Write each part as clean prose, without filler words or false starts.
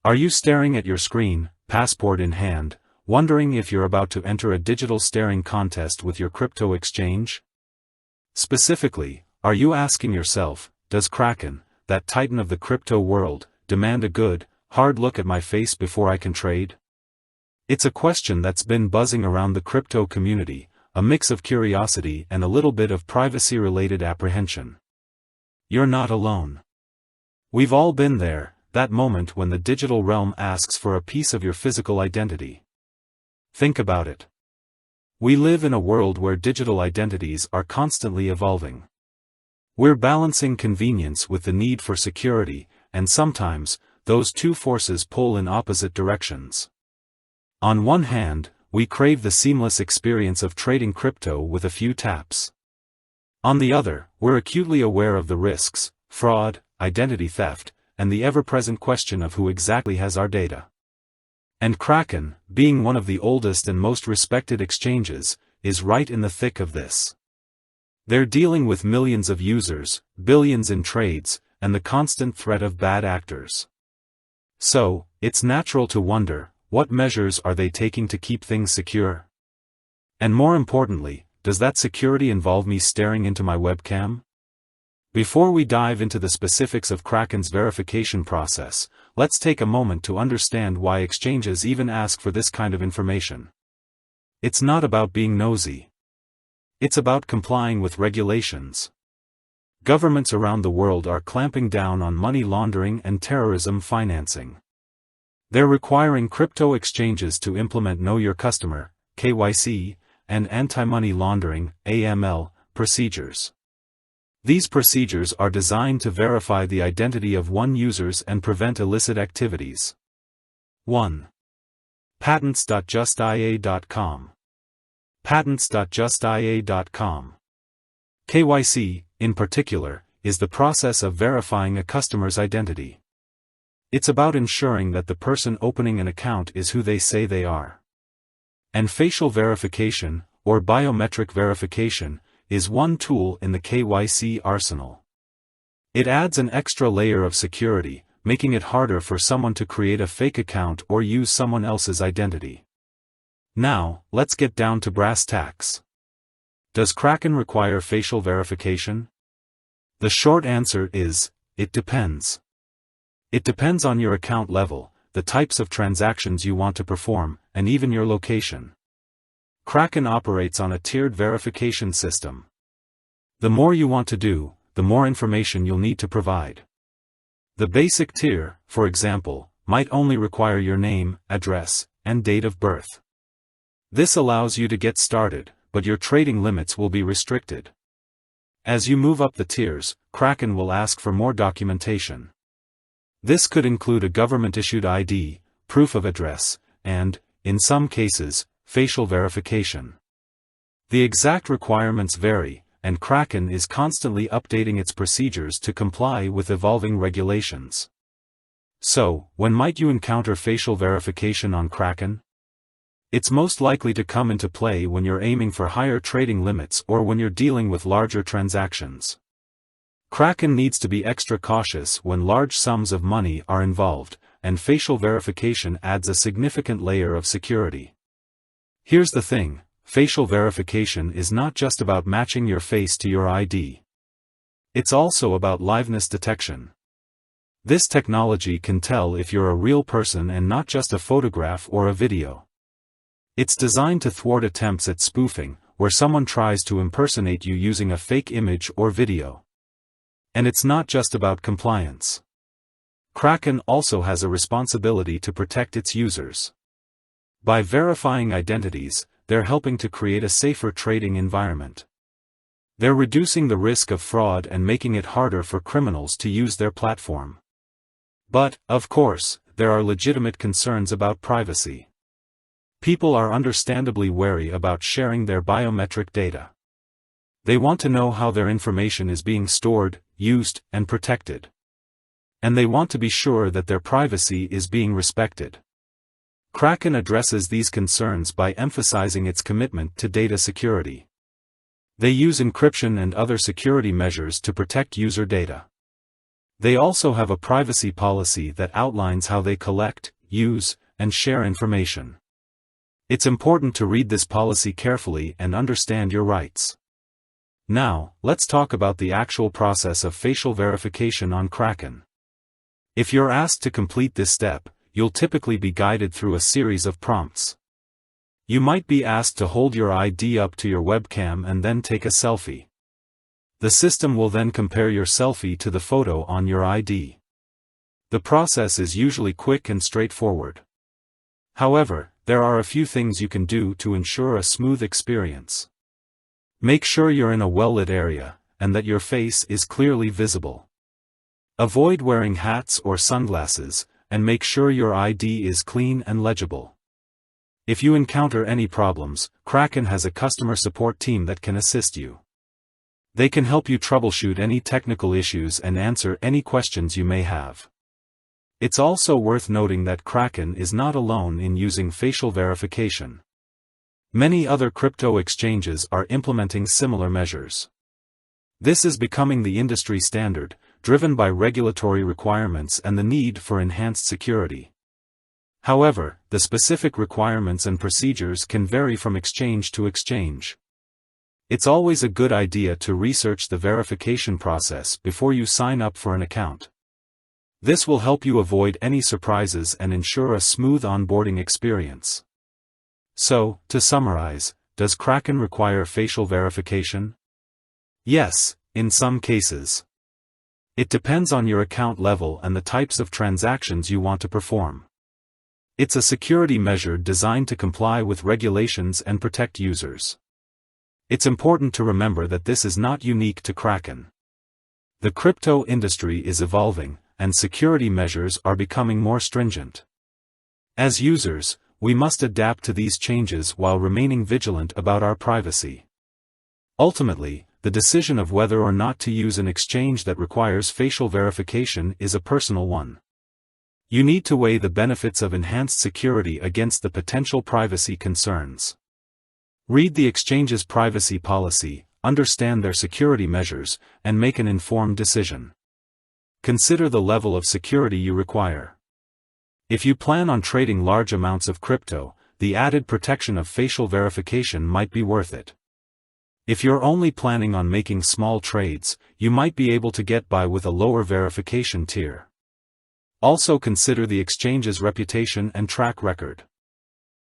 Are you staring at your screen, passport in hand, wondering if you're about to enter a digital staring contest with your crypto exchange? Specifically, are you asking yourself, does Kraken, that titan of the crypto world, demand a good, hard look at my face before I can trade? It's a question that's been buzzing around the crypto community, a mix of curiosity and a little bit of privacy-related apprehension. You're not alone. We've all been there, that moment when the digital realm asks for a piece of your physical identity. Think about it. We live in a world where digital identities are constantly evolving. We're balancing convenience with the need for security, and sometimes, those two forces pull in opposite directions. On one hand, we crave the seamless experience of trading crypto with a few taps. On the other, we're acutely aware of the risks, fraud, identity theft, and the ever-present question of who exactly has our data. And Kraken, being one of the oldest and most respected exchanges, is right in the thick of this. They're dealing with millions of users, billions in trades, and the constant threat of bad actors. So, it's natural to wonder, what measures are they taking to keep things secure? And more importantly, does that security involve me staring into my webcam? Before we dive into the specifics of Kraken's verification process, let's take a moment to understand why exchanges even ask for this kind of information. It's not about being nosy. It's about complying with regulations. Governments around the world are clamping down on money laundering and terrorism financing. They're requiring crypto exchanges to implement Know Your Customer, KYC, and anti-money laundering, AML, procedures. These procedures are designed to verify the identity of users and prevent illicit activities. 1. Patents.justia.com. Patents.justia.com. KYC, in particular, is the process of verifying a customer's identity. It's about ensuring that the person opening an account is who they say they are. And facial verification, or biometric verification, is one tool in the KYC arsenal. It adds an extra layer of security, making it harder for someone to create a fake account or use someone else's identity. Now, let's get down to brass tacks. Does Kraken require facial verification? The short answer is, it depends. It depends on your account level, the types of transactions you want to perform, and even your location. Kraken operates on a tiered verification system. The more you want to do, the more information you'll need to provide. The basic tier, for example, might only require your name, address, and date of birth. This allows you to get started, but your trading limits will be restricted. As you move up the tiers, Kraken will ask for more documentation. This could include a government-issued ID, proof of address, and, in some cases, facial verification. The exact requirements vary, and Kraken is constantly updating its procedures to comply with evolving regulations. So, when might you encounter facial verification on Kraken? It's most likely to come into play when you're aiming for higher trading limits or when you're dealing with larger transactions. Kraken needs to be extra cautious when large sums of money are involved, and facial verification adds a significant layer of security. Here's the thing, facial verification is not just about matching your face to your ID. It's also about liveness detection. This technology can tell if you're a real person and not just a photograph or a video. It's designed to thwart attempts at spoofing, where someone tries to impersonate you using a fake image or video. And it's not just about compliance. Kraken also has a responsibility to protect its users. By verifying identities, they're helping to create a safer trading environment. They're reducing the risk of fraud and making it harder for criminals to use their platform. But, of course, there are legitimate concerns about privacy. People are understandably wary about sharing their biometric data. They want to know how their information is being stored, used, and protected. And they want to be sure that their privacy is being respected. Kraken addresses these concerns by emphasizing its commitment to data security. They use encryption and other security measures to protect user data. They also have a privacy policy that outlines how they collect, use, and share information. It's important to read this policy carefully and understand your rights. Now, let's talk about the actual process of facial verification on Kraken. If you're asked to complete this step, you'll typically be guided through a series of prompts. You might be asked to hold your ID up to your webcam and then take a selfie. The system will then compare your selfie to the photo on your ID. The process is usually quick and straightforward. However, there are a few things you can do to ensure a smooth experience. Make sure you're in a well-lit area, and that your face is clearly visible. Avoid wearing hats or sunglasses, and make sure your ID is clean and legible. If you encounter any problems, Kraken has a customer support team that can assist you. They can help you troubleshoot any technical issues and answer any questions you may have. It's also worth noting that Kraken is not alone in using facial verification. Many other crypto exchanges are implementing similar measures. This is becoming the industry standard, driven by regulatory requirements and the need for enhanced security. However, the specific requirements and procedures can vary from exchange to exchange. It's always a good idea to research the verification process before you sign up for an account. This will help you avoid any surprises and ensure a smooth onboarding experience. So, to summarize, does Kraken require facial verification? Yes, in some cases. It depends on your account level and the types of transactions you want to perform. It's a security measure designed to comply with regulations and protect users. It's important to remember that this is not unique to Kraken. The crypto industry is evolving, and security measures are becoming more stringent. As users, we must adapt to these changes while remaining vigilant about our privacy. Ultimately, the decision of whether or not to use an exchange that requires facial verification is a personal one. You need to weigh the benefits of enhanced security against the potential privacy concerns. Read the exchange's privacy policy, understand their security measures, and make an informed decision. Consider the level of security you require. If you plan on trading large amounts of crypto, the added protection of facial verification might be worth it. If you're only planning on making small trades, you might be able to get by with a lower verification tier. Also consider the exchange's reputation and track record.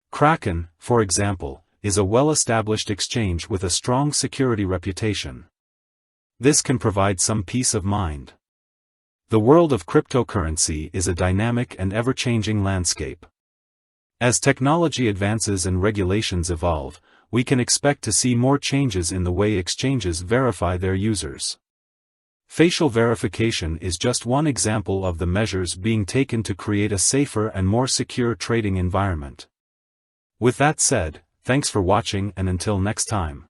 Kraken, for example, is a well-established exchange with a strong security reputation. This can provide some peace of mind. The world of cryptocurrency is a dynamic and ever-changing landscape. As technology advances and regulations evolve, we can expect to see more changes in the way exchanges verify their users. Facial verification is just one example of the measures being taken to create a safer and more secure trading environment. With that said, thanks for watching, and until next time.